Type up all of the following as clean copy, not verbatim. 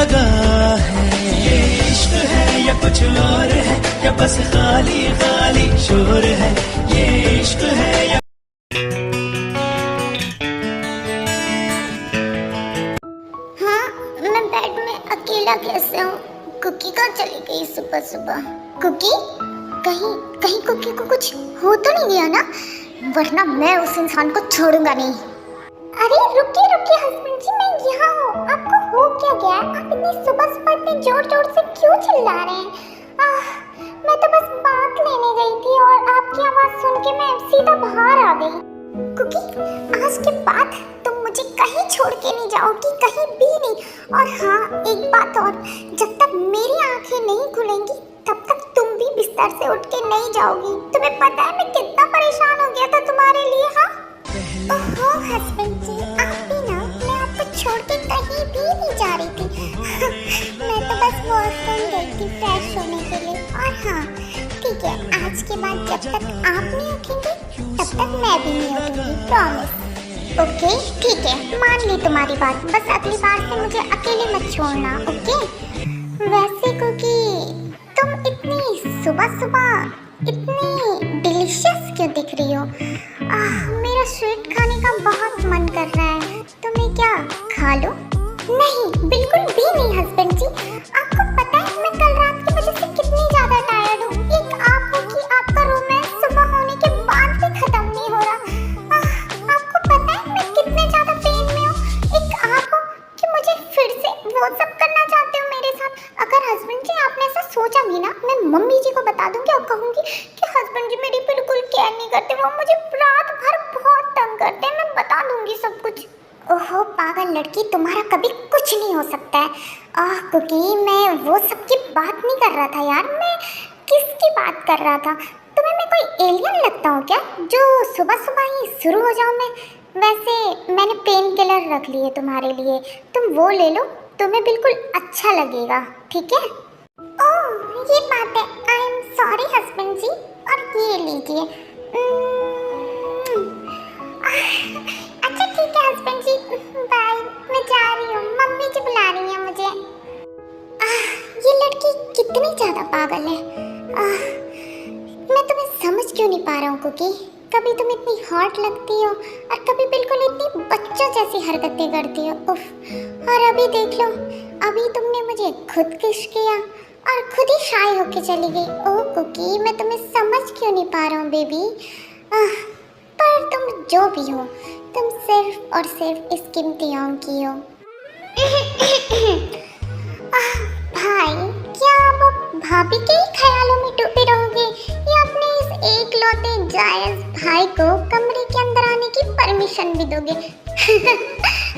लगा है। ये इश्क है या कुछ और है, या बस खाली खाली शोर है। ये इश्क है या हाँ, मैं बेड में अकेला कैसे हूँ? कुकी कहाँ चली गई सुबह सुबह? कुकी, कहीं कहीं कुकी को कुछ हो तो नहीं गया ना? वरना मैं उस इंसान को छोड़ूंगा नहीं। अरे रुकिए रुकिए हस्बैंड जी, मैं यहाँ हूँ। आपको हो क्या गया? आप इतनी सुबह सुबह इतने जोर जोर से क्यों चिल्ला रहे हैं? मैं तो बस बात लेने गई थी और आपकी आवाज सुन के मैं सीधा बाहर आ गई। कुकी, आज के बाद तुम मुझे कहीं छोड़ के नहीं जाओगी, कहीं भी नहीं। और हाँ, एक बात और, जब तक मेरी आंखें नहीं खुलेंगी तब तक तुम भी बिस्तर से उठ के नहीं जाओगी। तुम्हें पता है मैं कितना परेशान हो गया था तुम्हारे लिए। हाँ ओहो हस्बैंड जी, आप भी ना, मैं आपको छोड़ के कहीं भी नहीं जा रही थी। मैं तो बस वॉशरूम गई थी फ्रेश होने के लिए। और हाँ ठीक है, आज के बाद जब तक आप नहीं उठेंगे तब तक मैं भी नहीं उठूंगी, प्रॉमिस। ओके ठीक है, मान ली तुम्हारी बात। बस अगली बार से मुझे अकेले मत छोड़ना, ओके? वैसे कुकी, तुम इतनी सुबह सुबह इतनी डिलीशियस क्यों दिख रही हो? मेरा स्वीट खाने का बहुत मन कर रहा है। तुम्हें क्या खा लो? नहीं, बिल्कुल भी नहीं हस्बैंड जी। आपको पता है मैं कल रात की वजह से कितनी ज्यादा टायर्ड हूँ। एक आप हो कि आपका रोमांस सुबह होने के बाद भी खत्म नहीं हो रहा। आपको पता है मैं कितने ज्यादा पेन में हूँ। एक आप हो कि मुझे फिर से वो सब करना चाहते हो मेरे साथ। अगर हस्बैंड जी आपने ऐसा सोचा भी ना, मैं मम्मी जी को बता दूंगी और कहूंगी कि हस्बैंड जी मेरी बिल्कुल केयर नहीं करते, वो मुझे रात भर बहुत तंग करते हैं। मैं बता दूंगी सब कुछ। ओहो पागल लड़की, तुम्हारा कभी कुछ नहीं हो सकता है। कुकी, मैं वो सब की बात नहीं कर रहा था यार। मैं किसकी बात कर रहा था? तुम्हें मैं कोई एलियन लगता हूँ क्या, जो सुबह सुबह ही शुरू हो जाऊँ मैं? वैसे मैंने पेन किलर रख लिए तुम्हारे लिए, तुम वो ले लो, तुम्हें बिल्कुल अच्छा लगेगा, ठीक है? ओह ये बात है, आई एम सॉरी हस्बैंड जी। और ये लीजिए। अच्छा ठीक है हस्बैंड जी, बाय, मैं जा रही हूँ, मम्मी जी बुला रही हैं मुझे। ये लड़की कितनी ज़्यादा पागल है। मैं तुम्हें समझ क्यों नहीं पा रहा हूँ कुकी? कभी तुम इतनी हॉट लगती हो और कभी बिल्कुल इतनी बच्चों जैसी हरकतें करती हो। उफ, और अभी देख लो, अभी तुमने मुझे खुद किस किया और खुद ही शाय होके चली गई। ओह कुकी, मैं तुम्हें समझ क्यों नहीं पा रहा हूँ बेबी? पर तुम जो भी हो, तुम सिर्फ और सिर्फ इस कीमती आम की हो। भाई, क्या आप भाभी के ही ख्यालों में डूबे रहोगे या अपने इस एक लौते जायज भाई को कमरे के अंदर आने की परमिशन भी दोगे?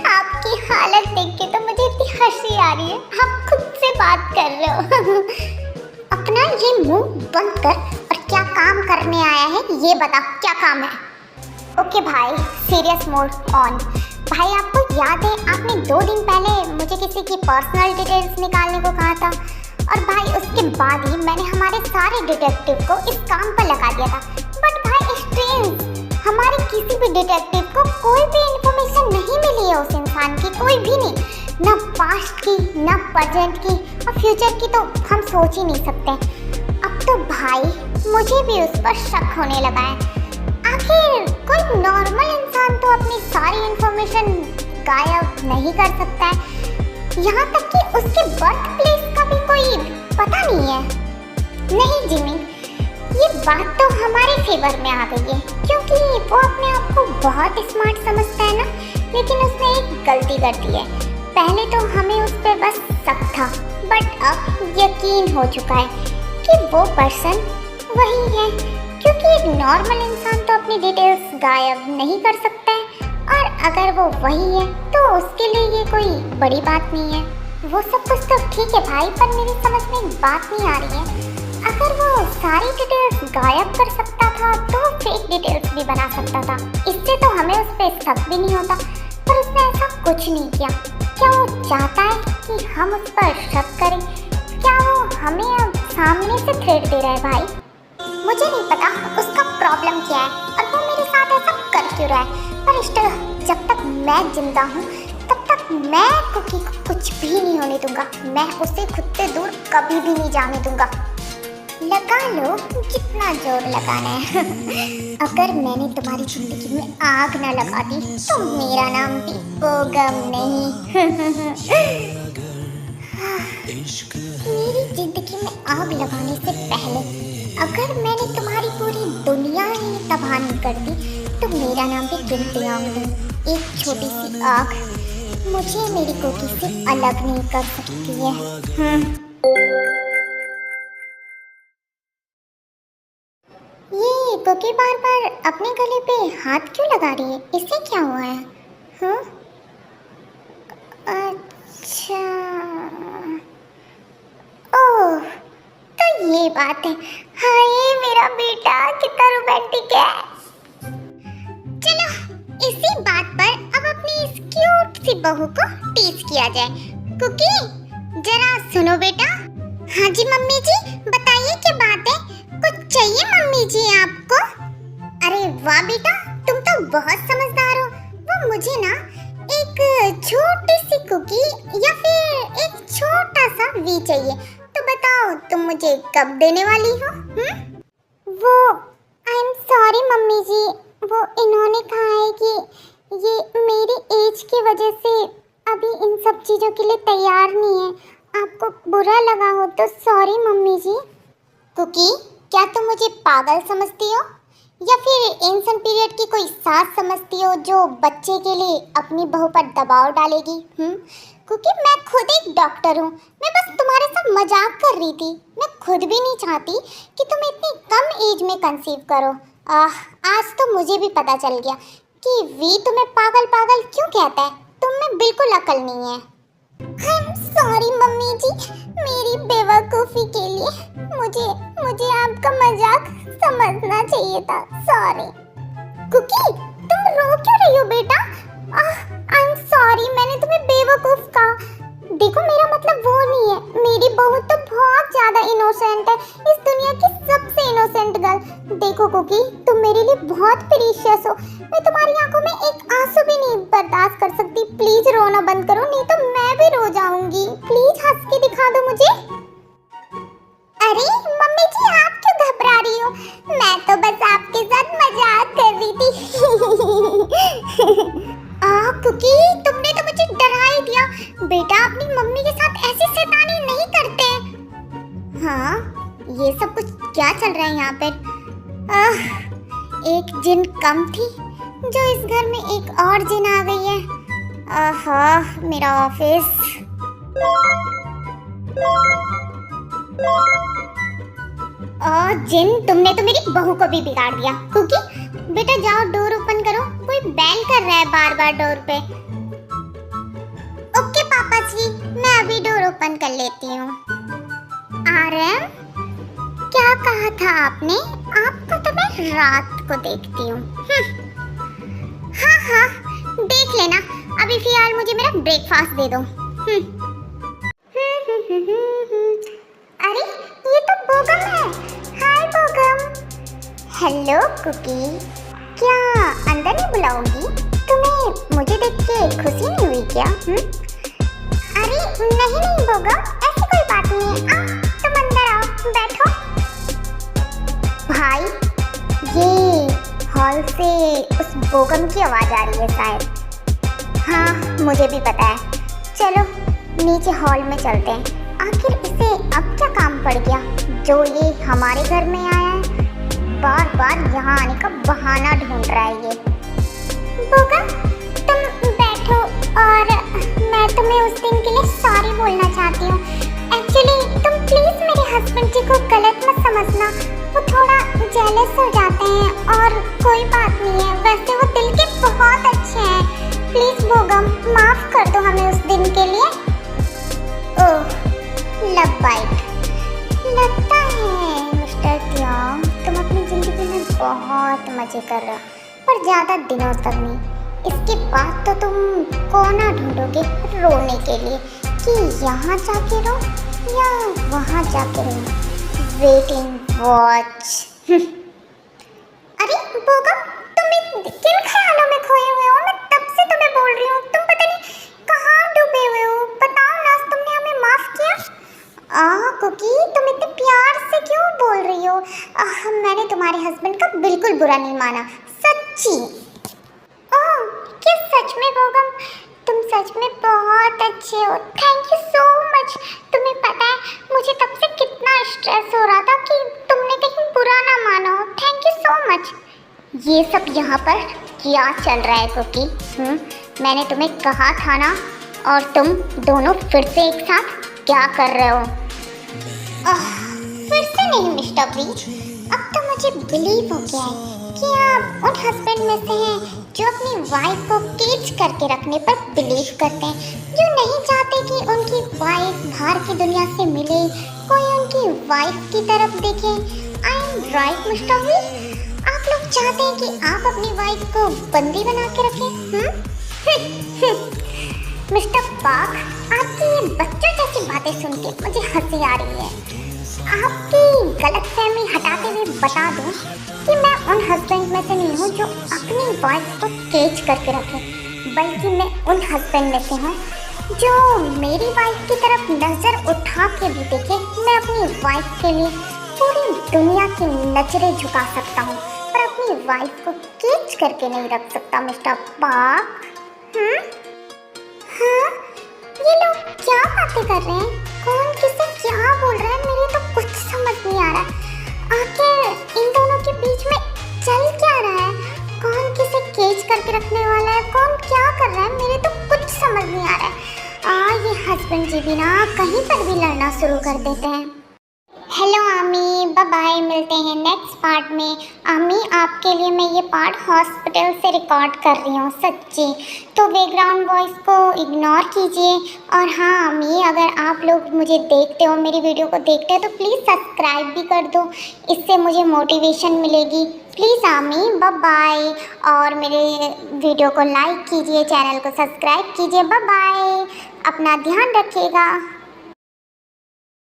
आपकी हालत देख के तो मुझे इतनी हंसी आ रही है। आप खुद से बात कर रहे हो। अपना ये मुंह बंद कर और क्या काम करने आया है ये बता, क्या काम है? ओके भाई, सीरियस मोड ऑन। भाई आपको याद है आपने 2 दिन पहले मुझे किसी की पर्सनल डिटेल्स निकालने को कहा था, और भाई उसके बाद ही मैंने हमारे सारे डिटेक्टिव को इस काम पर लगा दिया था। बट भाई स्ट्रेंज, हमारे किसी भी डिटेक्टिव को कोई भी इंफॉर्मेशन नहीं मिली है उस इंसान की, कोई भी नहीं, ना पास्ट की, ना प्रेजेंट की, और फ्यूचर की तो हम सोच ही नहीं सकते। अब तो भाई मुझे भी उस पर शक होने लगा है। आखिर कोई नॉर्मल इंसान तो अपनी सारी इंफॉर्मेशन गायब नहीं कर सकता है, यहाँ तक कि उसके बर्थ प्लेस का भी कोई पता नहीं है। नहीं जिमी, ये बात तो हमारे फेवर में आ गई है, क्योंकि वो अपने आप को बहुत स्मार्ट समझता है ना। लेकिन उसने एक गलती कर दी है। पहले तो हमें उस पर बस शक था, बट अब यकीन हो चुका है कि वो पर्सन वही है, क्योंकि एक नॉर्मल इंसान तो अपनी डिटेल्स गायब नहीं कर सकता है, और अगर वो वही है तो उसके लिए ये कोई बड़ी बात नहीं है। वो सब कुछ तो ठीक है भाई, पर मेरी समझ में एक बात नहीं आ रही है। अगर वो सारी डिटेल्स गायब कर सकता था तो फेक डिटेल्स भी बना सकता था, इससे तो हमें उस पर शक भी नहीं होता। पर उसने ऐसा कुछ नहीं किया। क्या वो चाहता है कि हम उस पर शक करें? क्या वो हमें अब सामने से थ्रेट दे रहा है भाई? मुझे नहीं पता उसका प्रॉब्लम क्या है और वो मेरे साथ ऐसा कर क्यों रहा है, पर स्टिल जब तक मैं जिंदा हूँ तब तक मैं कुकी को कुछ भी नहीं होने दूंगा। मैं उसे खुद से दूर कभी भी नहीं जाने दूंगा। लगा लो जितना जोर लगाना है। अगर मैंने तुम्हारी जिंदगी में आग न लगा दी तो मेरा नाम भी बोगम नहीं। मेरी जिंदगी में आग लगाने से पहले अगर मैंने तुम्हारी पूरी दुनिया ही तबाह नहीं कर दी तो मेरा नाम भी गिनती आग नहीं। एक छोटी सी आग मुझे मेरी कुकी से अलग नहीं कर सकती है। ये कुकी बार बार अपने गले पे हाथ क्यों लगा रही है? इससे क्या हुआ है? हाँ? अच्छा, ओह, तो ये बात है। हाय मेरा बेटा कितना रोमांटिक है। चलो इसी बात पर अब अपनी इस क्यूट सी बहू को टीज किया जाए। कुकी जरा सुनो बेटा। हाँ जी मम्मी जी, बताइए क्या बात है? कुछ चाहिए मम्मी जी आपको? अरे वाह बेटा, तुम तो बहुत समझदार हो। वो मुझे ना एक छोटी सी कुकी या फिर एक छोटा सा वी चाहिए। तो बताओ तुम मुझे कब देने वाली हो? वो आई एम सॉरी मम्मी जी, वो इन्होंने कहा है कि ये मेरी एज की वजह से अभी इन सब चीज़ों के लिए तैयार नहीं है। आपको बुरा लगा हो तो सॉरी मम्मी जी। कुकी क्या तुम मुझे पागल समझती हो या फिर एंसन पीरियड की कोई सास समझती हो जो बच्चे के लिए अपनी बहू पर दबाव डालेगी? क्योंकि मैं खुद एक डॉक्टर हूँ। मैं बस तुम्हारे साथ मजाक कर रही थी। मैं खुद भी नहीं चाहती कि तुम इतनी कम एज में कंसीव करो। आज तो मुझे भी पता चल गया कि वी तुम्हें पागल पागल क्यों कहता है। तुम में बिल्कुल अकल नहीं है। सॉरी मम्मी जी, मेरी बेवकूफ़ी के लिए मुझे आपका मजाक समझना चाहिए था। सॉरी। कुकी तुम रो क्यों रही हो बेटा? आई एम सॉरी, मैंने तुम्हें बेवकूफ़ कहा। देखो मेरा मतलब वो नहीं है। मेरी बहू तो बहुत ज़्यादा इनोसेंट है, इस दुनिया की सबसे इनोसेंट गर्ल। देखो कुकी तुम मेरे लिए बहुत प्रीशियस हो। मैं तुम्हारी आंखों में एक आंसू भी नहीं बर्दाश्त कर सकती। प्लीज रोना बंद करो, नहीं तो मैं भी रो जाऊंगी। प्लीज हंस के दिखा दो मुझे। अरे मम्मी जी आप क्यों घबरा रही हो? मैं तो बस आपके साथ मजाक कर रही थी। कुकी तुमने तो मुझे डरा ही दिया। बेटा अपनी मम्मी के साथ ऐसी शैतानी नहीं करते। हाँ ये सब कुछ क्या चल रहा है यहाँ पर? एक जिन कम थी जो इस घर में एक और जिन आ गई है। आहा मेरा ऑफिस। जिन तुमने तो मेरी बहू को भी बिगाड़ दिया। क्योंकि बेटा जाओ डोर ओपन करो, कोई बैंग कर रहा है बार बार डोर पे। ओके पापा जी, मैं अभी डोर ओपन कर लेती हूँ। आरएम क्या कहा था आपने? आपको तो मैं रात को देखती हूँ। हाँ देख लेना। अभी फिलहाल मुझे मेरा ब्रेकफास्ट दे दो। अरे ये तो बोगम है। हाय बोगम। हेलो कुकी, क्या अंदर नहीं बुलाओगी? तुम्हें मुझे देख के खुशी नहीं हुई क्या? अरे नहीं बोगम, ऐसी कोई बात नहीं है। तुम अंदर आओ, बैठो। भाई ये हॉल से उस बोगम की आवाज़ आ रही है शायद। हाँ मुझे भी पता है। चलो नीचे हॉल में चलते हैं। आखिर इसे अब क्या काम पड़ गया जो ये हमारे घर में आया है? बार बार यहाँ आने का बहाना ढूंढ रहा है ये। बोगम तुम बैठो और मैं तुम्हें उस दिन के लिए सॉरी बोलना चाहती हूँ। एक्चुअली तुम प्लीज़ मेरे हस्बैंड जी को गलत मत समझना। वो थोड़ा जेलस हो जाते हैं और कोई बात नहीं है। वैसे वो दिल के बहुत अच्छे हैं। प्लीज़ बोगम माफ़ कर दो हमें उस दिन के लिए। ओह लव बाइट। लगता है मिस्टर तियांग तुम अपनी ज़िंदगी में बहुत मज़े कर रहे हो, पर ज़्यादा दिनों तक नहीं। इसके बाद तो तुम कोना ढूंढोगे रोने के लिए कि यहाँ जाके रो या वहाँ जाके रो। Waiting watch. अरे बोगम तुम किन ख्यालों में खोए हुए हो? मैं तब से तुम्हें बोल रही हूँ, तुम पता नहीं कहाँ कुकी, तुम इतने प्यार से क्यों बोल रही हो? मैंने तुम्हारे हस्बैंड का बिल्कुल बुरा नहीं माना, सच्ची। ओह, क्या सच में बोगम? तुम सच में बहुत अच्छे हो। Thank you so much. तुम्हें पता है मुझे तब से कितना स्ट्रेस हो रहा था कि तुमने कहीं बुरा ना माना हो। Thank you so much. ये सब यहाँ पर क्या चल रहा है कुकी? मैंने तुम्हें कहा था ना, और तुम दोनों फिर से एक साथ क्या कर रहे हो? फिर से नहीं मिस्टर बी, अब तो मुझे बिलीव हो गया है कि आप उन हस्बैंड में से हैं जो अपनी वाइफ को केज करके रखने पर बिलीव करते हैं, जो नहीं चाहते कि उनकी वाइफ बाहर की दुनिया से मिले, कोई उनकी वाइफ की तरफ देखे। I am right mister B? आप लोग चाहते हैं कि आप अपनी वाइफ को बंदी बना के रखें? मिस्टर पार्क, आपकी ये बच्चों जैसी बातें सुन के मुझे हंसी आ रही है। आपकी गलतफहमी हटाते हुए बता दूं कि मैं उन हस्बैंड में से नहीं हूँ जो अपनी वाइफ को केज करके रखे, बल्कि मैं उन हस्बैंड में से हूँ जो मेरी वाइफ की तरफ नज़र उठा के भी देखे। मैं अपनी वाइफ के लिए पूरी दुनिया की नजरें झुका सकता हूँ, पर अपनी वाइफ को केज करके नहीं रख सकता मिस्टर पार्क। हाँ, ये लोग क्या बातें कर रहे हैं? कौन किसे क्या बोल रहा है? मेरे तो कुछ समझ नहीं आ रहा है। आखिर इन दोनों के बीच में चल क्या रहा है? कौन किसे केज करके रखने वाला है? कौन क्या कर रहा है? मेरे तो कुछ समझ नहीं आ रहा है। ये हस्बैंड जी भी ना कहीं पर भी लड़ना शुरू कर देते हैं। हेलो आमी, बाय बाय, मिलते हैं नेक्स्ट पार्ट में। आमी, आपके लिए मैं ये पार्ट हॉस्पिटल से रिकॉर्ड कर रही हूँ, सच्ची, तो बैकग्राउंड वॉइस को इग्नोर कीजिए। और हाँ आमी, अगर आप लोग मुझे देखते हो, मेरी वीडियो को देखते हो, तो प्लीज़ सब्सक्राइब भी कर दो, इससे मुझे मोटिवेशन मिलेगी। प्लीज़ आमी, बाय बाय। और मेरे वीडियो को लाइक कीजिए, चैनल को सब्सक्राइब कीजिए। बाय बाय, अपना ध्यान रखिएगा।